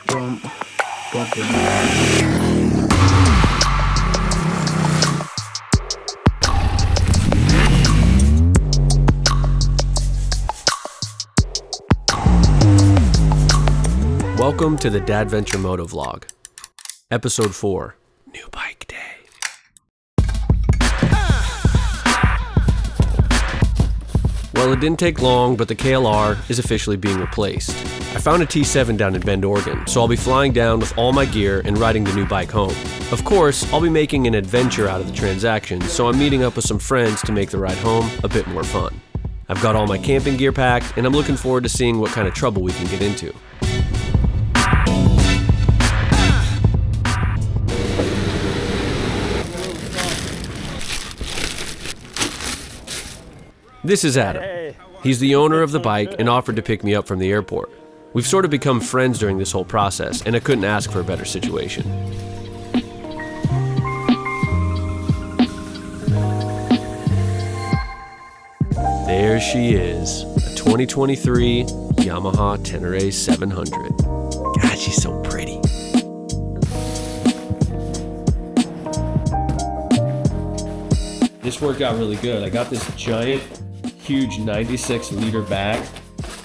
Boom. Boom. Welcome to the Dadventure Moto Vlog, Episode 4, New Bike Day. Well, it didn't take long, but the KLR is officially being replaced. I found a T7 down in Bend, Oregon, so I'll be flying down with all my gear and riding the new bike home. Of course, I'll be making an adventure out of the transaction, so I'm meeting up with some friends to make the ride home a bit more fun. I've got all my camping gear packed, and I'm looking forward to seeing what kind of trouble we can get into. This is Adam. He's the owner of the bike and offered to pick me up from the airport. We've sort of become friends during this whole process, and I couldn't ask for a better situation. There she is, a 2023 Yamaha Tenere 700. God, she's so pretty. This worked out really good. I got this giant, huge 96-liter bag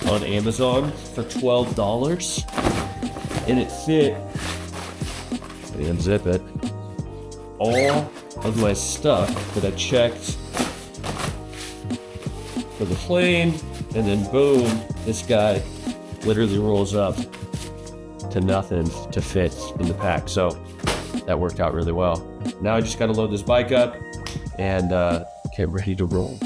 on Amazon for $12, and it fit, let me unzip it, all of my stuff that I checked for the plane, and then boom, this guy literally rolls up to nothing to fit in the pack. So that worked out really well. Now I just got to load this bike up and get ready to roll.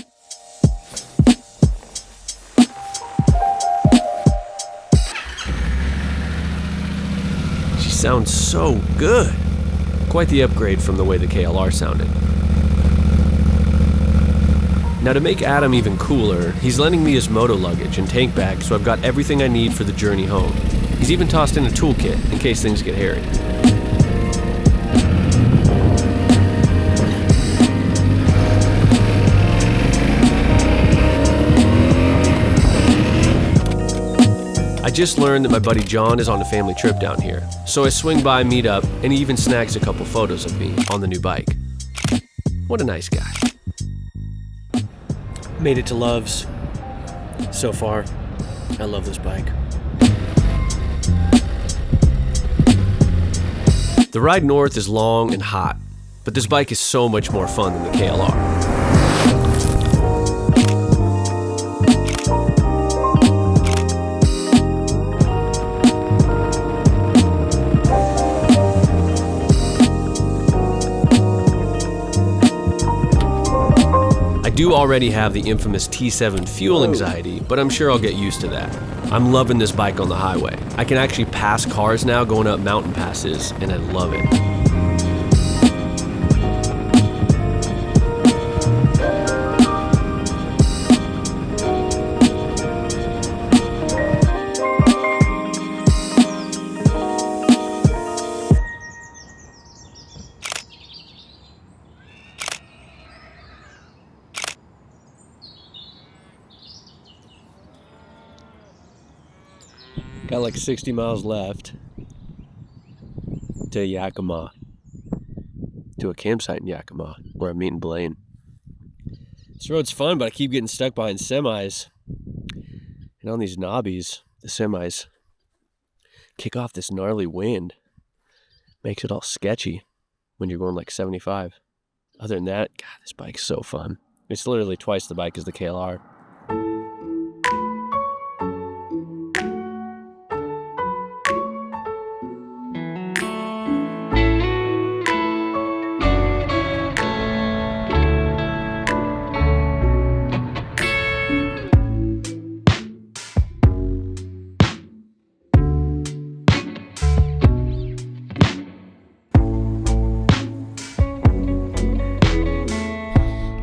She sounds so good. Quite the upgrade from the way the KLR sounded. Now to make Adam even cooler, he's lending me his moto luggage and tank bag, so I've got everything I need for the journey home. He's even tossed in a toolkit in case things get hairy. I just learned that my buddy John is on a family trip down here, so I swing by, meet up, and he even snags a couple photos of me on the new bike. What a nice guy. Made it to Love's. So far, I love this bike. The ride north is long and hot, but this bike is so much more fun than the KLR. I do already have the infamous T7 fuel anxiety, but I'm sure I'll get used to that. I'm loving this bike on the highway. I can actually pass cars now going up mountain passes, and I love it. Got like 60 miles left to Yakima, to a campsite in Yakima where I'm meeting Blaine. This road's fun, but I keep getting stuck behind semis. And on these knobbies, the semis kick off this gnarly wind. Makes it all sketchy when you're going like 75. Other than that, God, this bike's so fun. It's literally twice the bike as the KLR.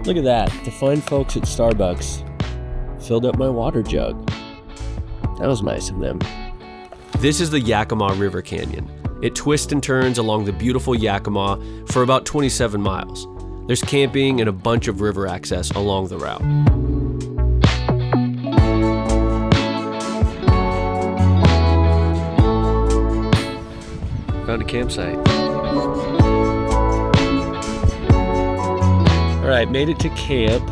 Look at that. The fine folks at Starbucks filled up my water jug. That was nice of them. This is the Yakima River Canyon. It twists and turns along the beautiful Yakima for about 27 miles. There's camping and a bunch of river access along the route. Found a campsite. All right, made it to camp.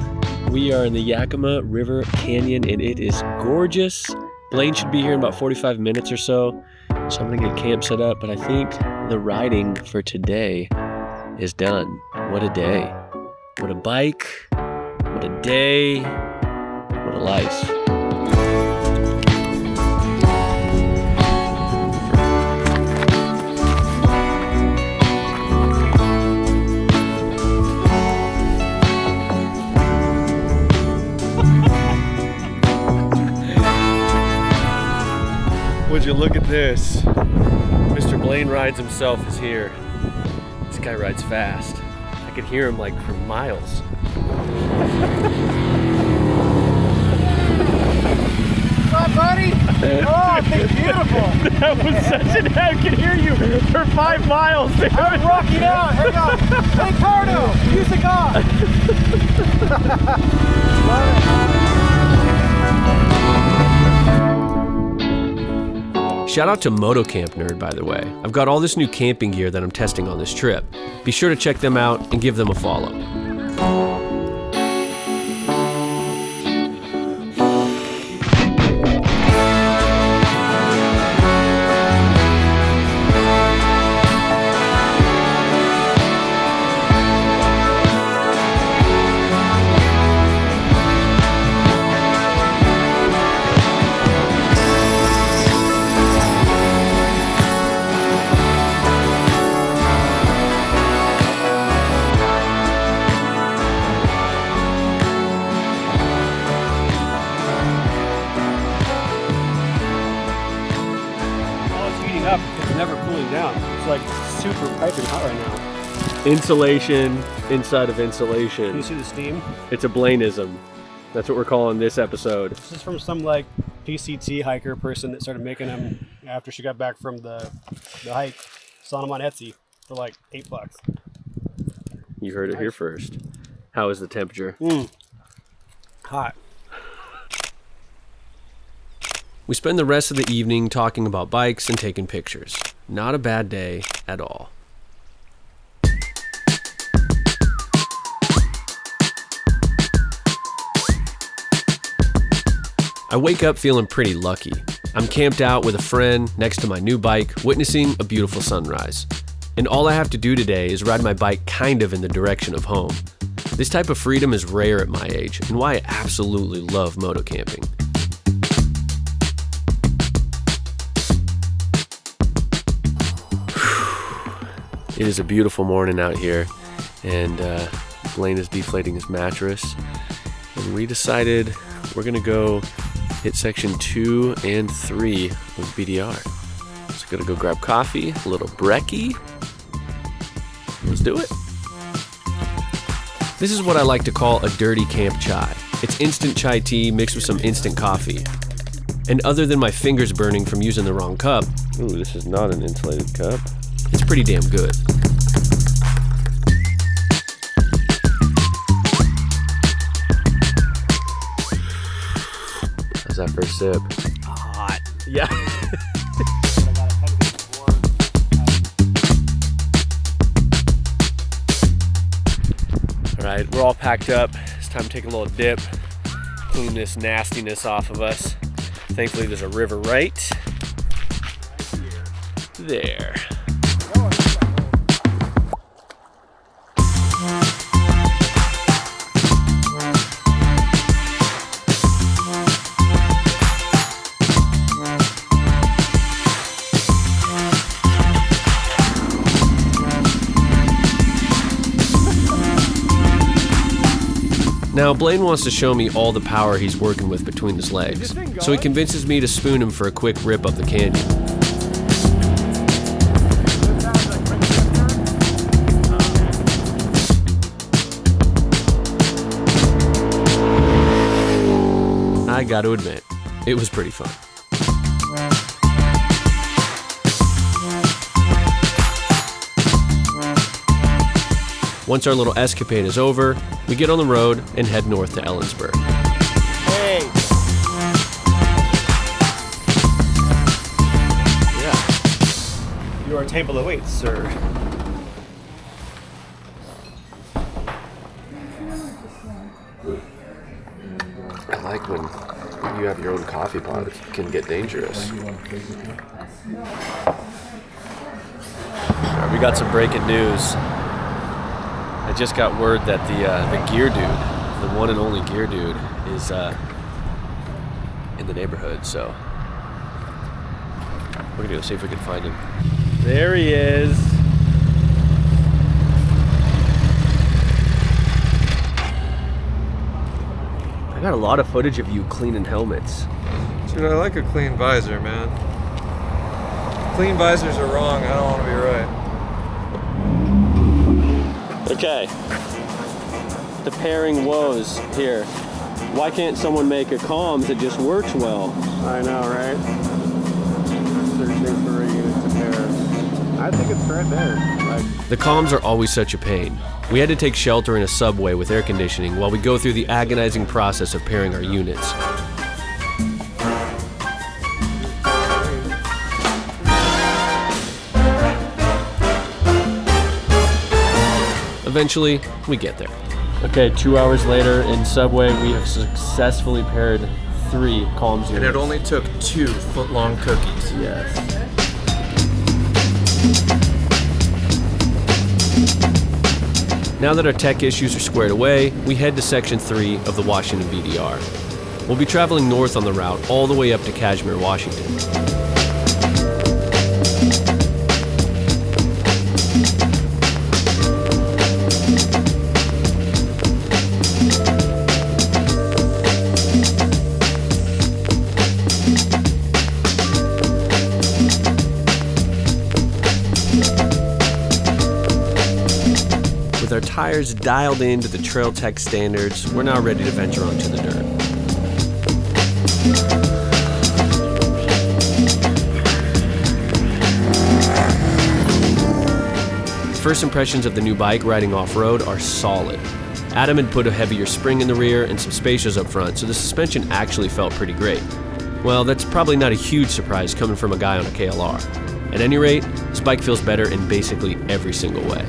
We are in the Yakima River Canyon, and it is gorgeous. Blaine should be here in about 45 minutes or so, so I'm gonna get camp set up, but I think the riding for today is done. What a day. What a bike. What a day. What a life. Would you look at this? Mr. Blaine Rides himself is here. This guy rides fast. I could hear him like for miles. What's up, buddy? Oh, it's beautiful. That was such an I could hear you for 5 miles. Dude. I'm rocking out. Hang on. Hey, Cardo, music off. Shout out to Moto Camp Nerd, by the way. I've got all this new camping gear that I'm testing on this trip. Be sure to check them out and give them a follow. Up, it's never cooling down. It's like super piping hot right now. Insulation inside of insulation. Can you see the steam? It's a Blaineism. That's what we're calling this episode. This is from some like PCT hiker person that started making them after she got back from the hike, selling them on Etsy for like $8. You heard it here first. How is the temperature? Hot. We spend the rest of the evening talking about bikes and taking pictures. Not a bad day at all. I wake up feeling pretty lucky. I'm camped out with a friend next to my new bike, witnessing a beautiful sunrise. And all I have to do today is ride my bike kind of in the direction of home. This type of freedom is rare at my age, and why I absolutely love moto camping. It is a beautiful morning out here, and Blaine is deflating his mattress, and we decided we're gonna go hit section 2 and 3 of BDR. So gonna go grab coffee, a little brekkie. Let's do it. This is what I like to call a dirty camp chai. It's instant chai tea mixed with some instant coffee. And other than my fingers burning from using the wrong cup, ooh, this is not an insulated cup. It's pretty damn good. How's that first sip? Hot. Yeah. All right, we're all packed up. It's time to take a little dip, clean this nastiness off of us. Thankfully, there's a river right there. Now, Blaine wants to show me all the power he's working with between his legs, so he convinces me to spoon him for a quick rip up the canyon. I gotta admit, it was pretty fun. Once our little escapade is over, we get on the road and head north to Ellensburg. Hey! Yeah. You our table awaits, sir. I like when you have your own coffee pot. It can get dangerous. Right, we got some breaking news. I just got word that the gear dude, the one and only gear dude, is in the neighborhood. So we're gonna go see if we can find him. There he is. I got a lot of footage of you cleaning helmets. Dude, I like a clean visor, man. Clean visors are wrong. I don't want to be right. Okay. The pairing woes here. Why can't someone make a comms that just works well? I know, right? Searching for a unit to pair. I think it's right there. The comms are always such a pain. We had to take shelter in a subway with air conditioning while we go through the agonizing process of pairing our units. Eventually, we get there. Okay, 2 hours later in subway, we have successfully paired 3 comms units. And it only took 2 foot-long cookies. Yes. Now that our tech issues are squared away, we head to Section 3 of the Washington BDR. We'll be traveling north on the route all the way up to Kashmir, Washington. With our tires dialed into the Trail Tech standards, we're now ready to venture onto the dirt. First impressions of the new bike riding off-road are solid. Adam had put a heavier spring in the rear and some spacios up front, so the suspension actually felt pretty great. Well, that's probably not a huge surprise coming from a guy on a KLR. At any rate, this bike feels better in basically every single way.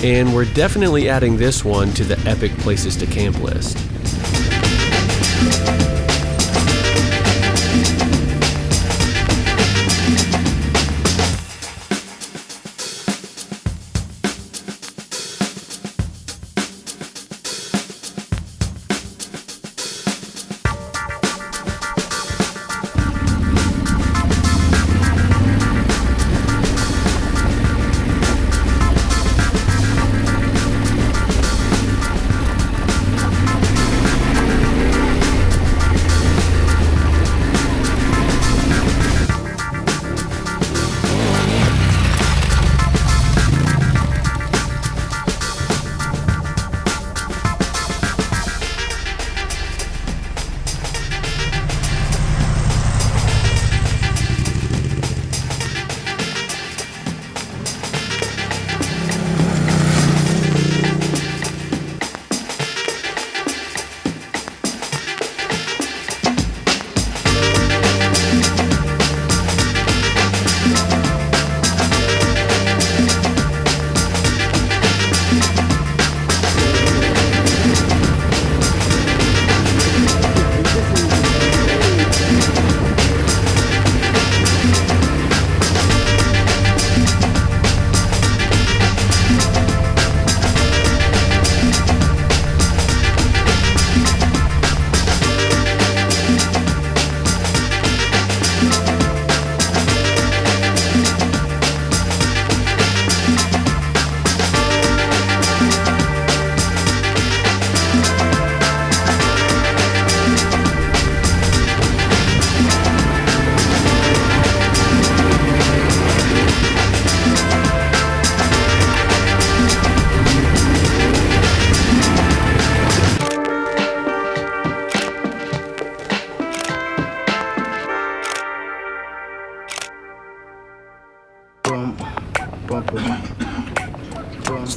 And we're definitely adding this one to the epic places to camp list.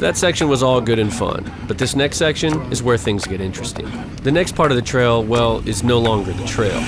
that section was all good and fun, but this next section is where things get interesting. The next part of the trail, well, is no longer the trail.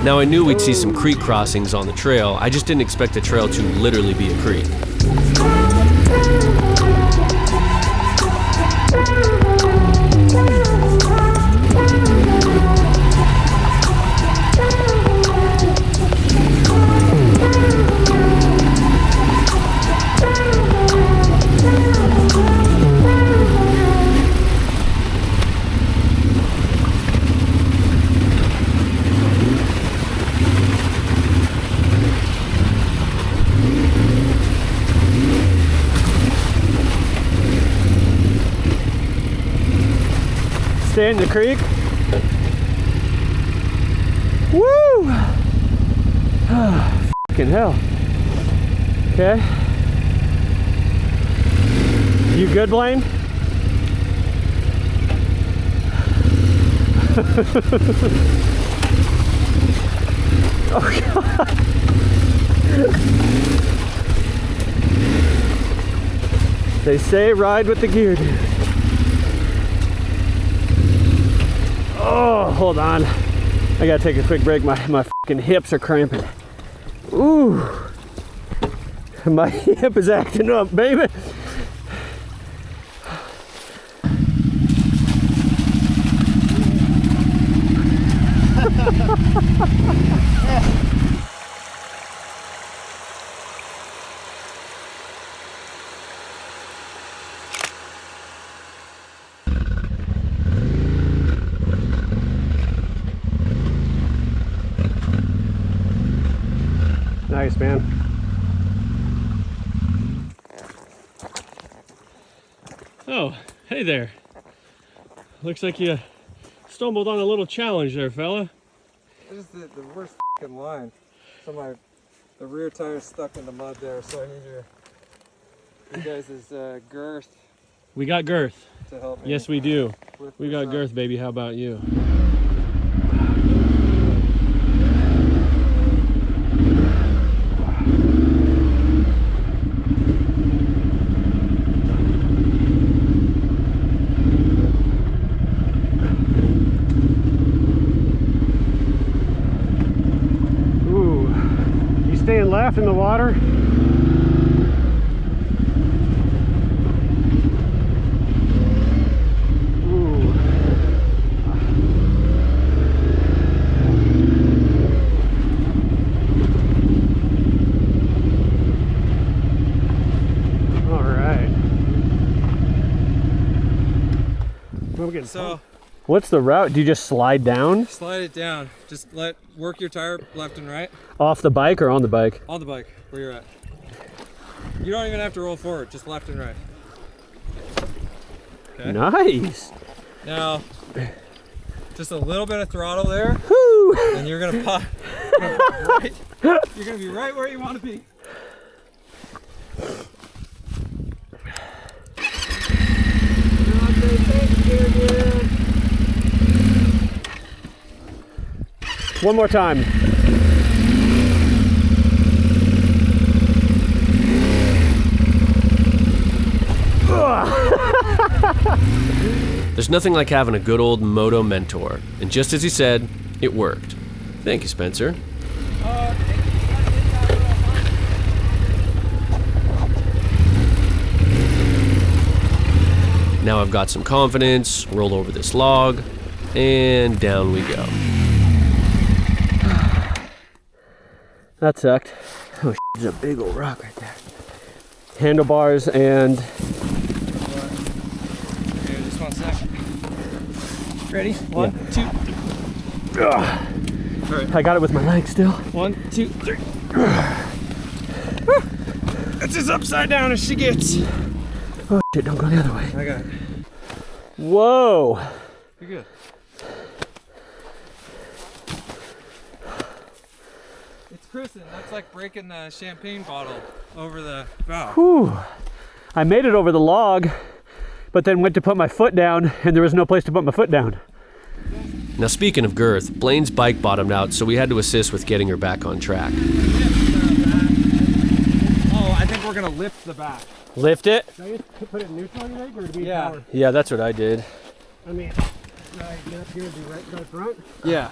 Now I knew we'd see some creek crossings on the trail, I just didn't expect the trail to literally be a creek. Stay in the creek. Woo! Fucking hell. Okay. You good, Blaine? Oh God. They say ride with the gear, dude. Oh, hold on. I gotta take a quick break. My fucking hips are cramping. Ooh. My hip is acting up, baby. Nice, man. Oh, hey there. Looks like you stumbled on a little challenge there, fella. This is the worst fucking line. So the rear tire's stuck in the mud there, so I need your guys' girth We got girth. to help me. Yes, we do. with We this got up. girth, baby. How about you? Staying left in the water. Ooh. All right. We're getting So what's the route? Do you just slide down? slide it down. Just work your tire left and right. Off the bike or on the bike? On the bike, where you're at. You don't even have to roll forward, just left and right. Okay. Nice. Now, just a little bit of throttle there, Woo. and you're gonna pop right. You're gonna be right where you want to be. One more time. There's nothing like having a good old Moto mentor, and just as he said, it worked. Thank you, Spencer. Now I've got some confidence, roll over this log, and down we go. That sucked. Oh, there's a big old rock right there. Handlebars and 1 second. Ready? One, two, three. Right. I got it with my leg still. 1, 2, 3. That's as upside down as she gets. Oh shit, don't go the other way. I got it. Whoa. You're good. It's Kristen. That's like breaking the champagne bottle over the bow. Whew. I made it over the log, but then went to put my foot down and there was no place to put my foot down. Now speaking of girth, Blaine's bike bottomed out, so we had to assist with getting her back on track. Oh, I think we're gonna lift the back. Lift it? Should I just put it in neutral, you think, or do we power? Yeah, that's what I did. I mean, should I get up here and be right front? Yeah.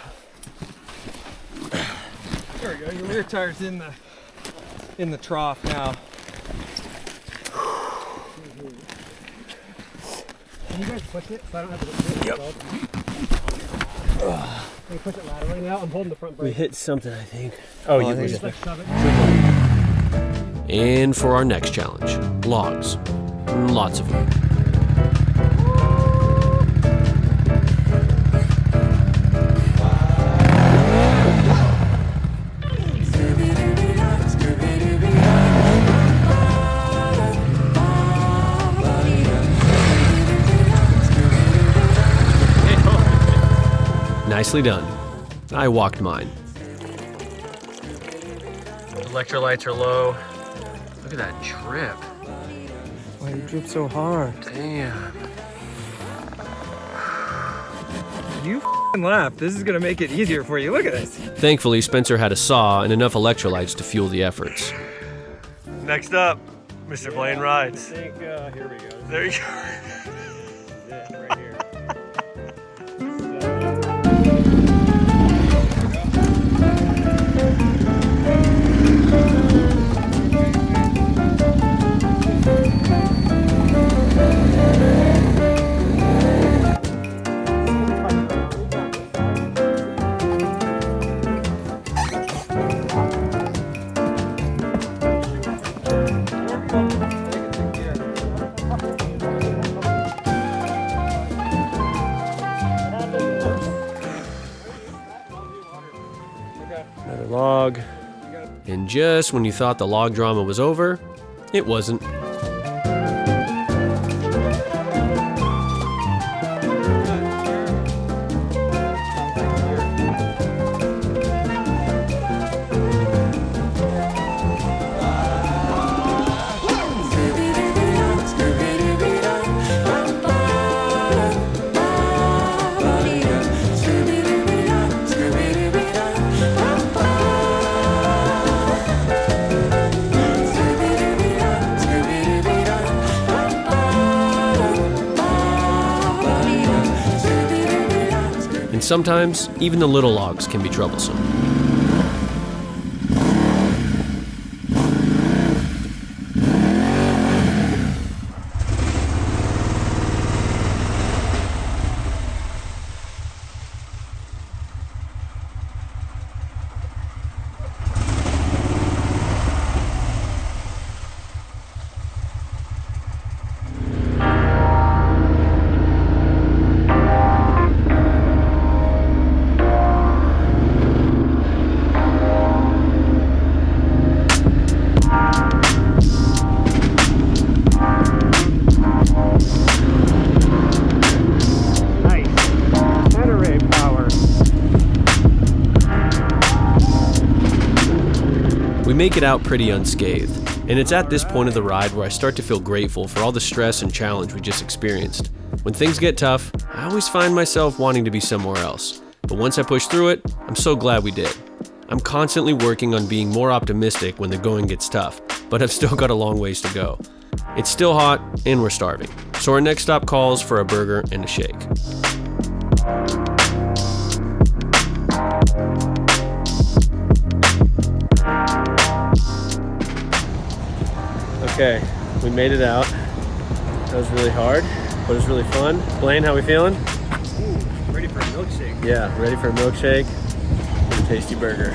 There we go. Your rear tire's in the trough now. Can you guys push it so I don't have to push it? Yep. Can you push it laterally now? I'm holding the front brake. We hit something, I think. Oh, you just like shove it. And for our next challenge, logs. Lots of them. Nicely done. I walked mine. Electrolytes are low. Look at that drip. Why you drip so hard? Damn. You f***ing laugh. This is gonna make it easier for you. Look at this. Thankfully, Spencer had a saw and enough electrolytes to fuel the efforts. Next up, Mr. Blaine rides. I think, here we go. There you go. This is it, right here. Another log. And just when you thought the log drama was over, it wasn't. And sometimes, even the little logs can be troublesome. We make it out pretty unscathed, and it's at this point of the ride where I start to feel grateful for all the stress and challenge we just experienced. When things get tough, I always find myself wanting to be somewhere else, but once I push through it, I'm so glad we did. I'm constantly working on being more optimistic when the going gets tough, but I've still got a long ways to go. It's still hot, and we're starving, so our next stop calls for a burger and a shake. Okay, we made it out. That was really hard, but it was really fun. Blaine, how we feeling? Ooh, ready for a milkshake. Yeah, ready for a milkshake and a tasty burger.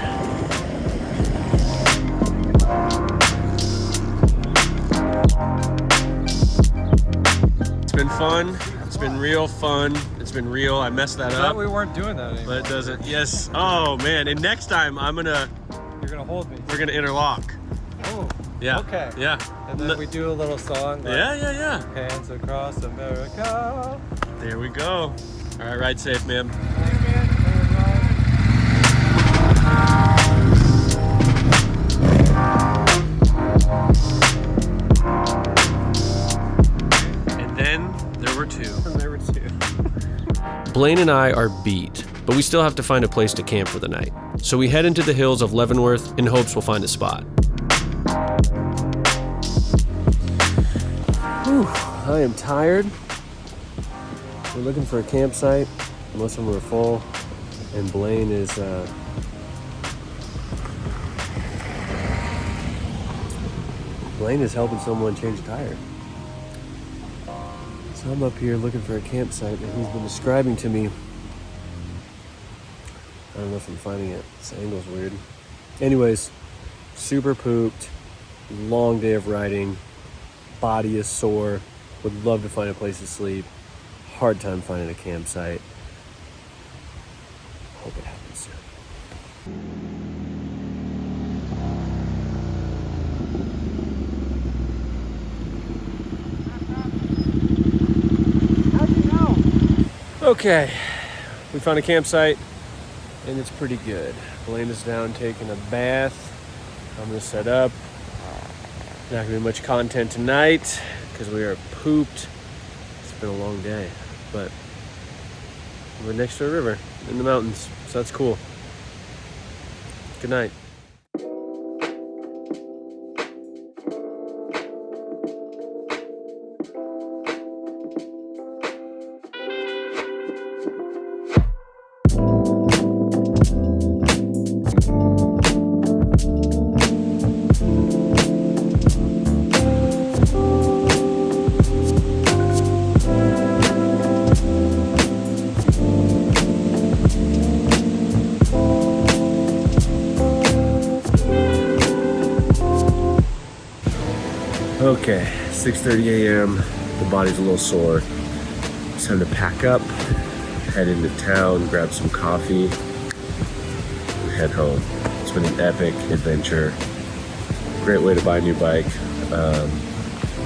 It's been fun. It's been real fun. It's been real. I messed that I up. thought we weren't doing that anymore. But it doesn't. Yes. Oh man. And next time You're gonna hold me. we're gonna interlock. Oh. Yeah. Okay. Yeah. And then we do a little song. Like, Yeah. Hands across America. There we go. All right, ride safe, man. And then there were two. Blaine and I are beat, but we still have to find a place to camp for the night. So we head into the hills of Leavenworth in hopes we'll find a spot. Whew, I am tired. We're looking for a campsite. Most of them are full. And Blaine is helping someone change a tire. So I'm up here looking for a campsite that he's been describing to me. I don't know if I'm finding it. This angle's weird. Anyways, super pooped. Long day of riding. Body is sore. Would love to find a place to sleep. Hard time finding a campsite. Hope it happens soon. How'd you know? Okay, we found a campsite and it's pretty good. Blaine is down taking a bath. I'm gonna set up. Not gonna be much content tonight because we are pooped. It's been a long day, but we're next to a river in the mountains, so that's cool. Good night. Okay, 6:30 a.m. The body's a little sore. It's time to pack up, head into town, grab some coffee, and head home. It's been an epic adventure. Great way to buy a new bike.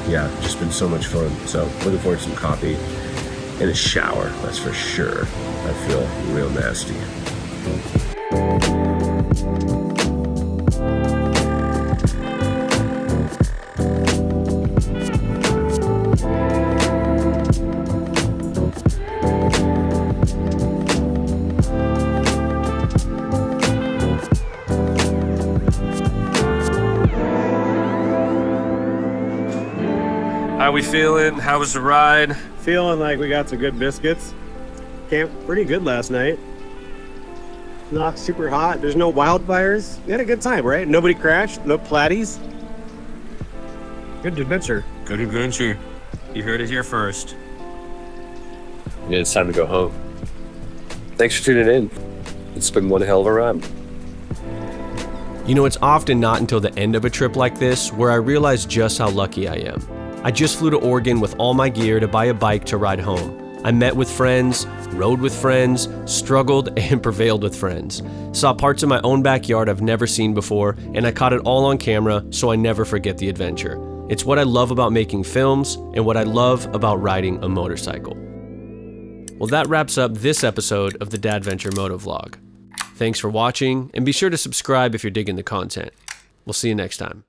Yeah, just been so much fun. So looking forward to some coffee and a shower, that's for sure. I feel real nasty. How we feeling? How was the ride? Feeling like we got some good biscuits. Camped pretty good last night. Not super hot. There's no wildfires. We had a good time, right? Nobody crashed. No platties. Good adventure. Good adventure. You heard it here first. Yeah, it's time to go home. Thanks for tuning in. It's been one hell of a ride. You know, it's often not until the end of a trip like this where I realize just how lucky I am. I just flew to Oregon with all my gear to buy a bike to ride home. I met with friends, rode with friends, struggled and prevailed with friends. Saw parts of my own backyard I've never seen before, and I caught it all on camera so I never forget the adventure. It's what I love about making films and what I love about riding a motorcycle. Well, that wraps up this episode of the Dadventure Moto Vlog. Thanks for watching, and be sure to subscribe if you're digging the content. We'll see you next time.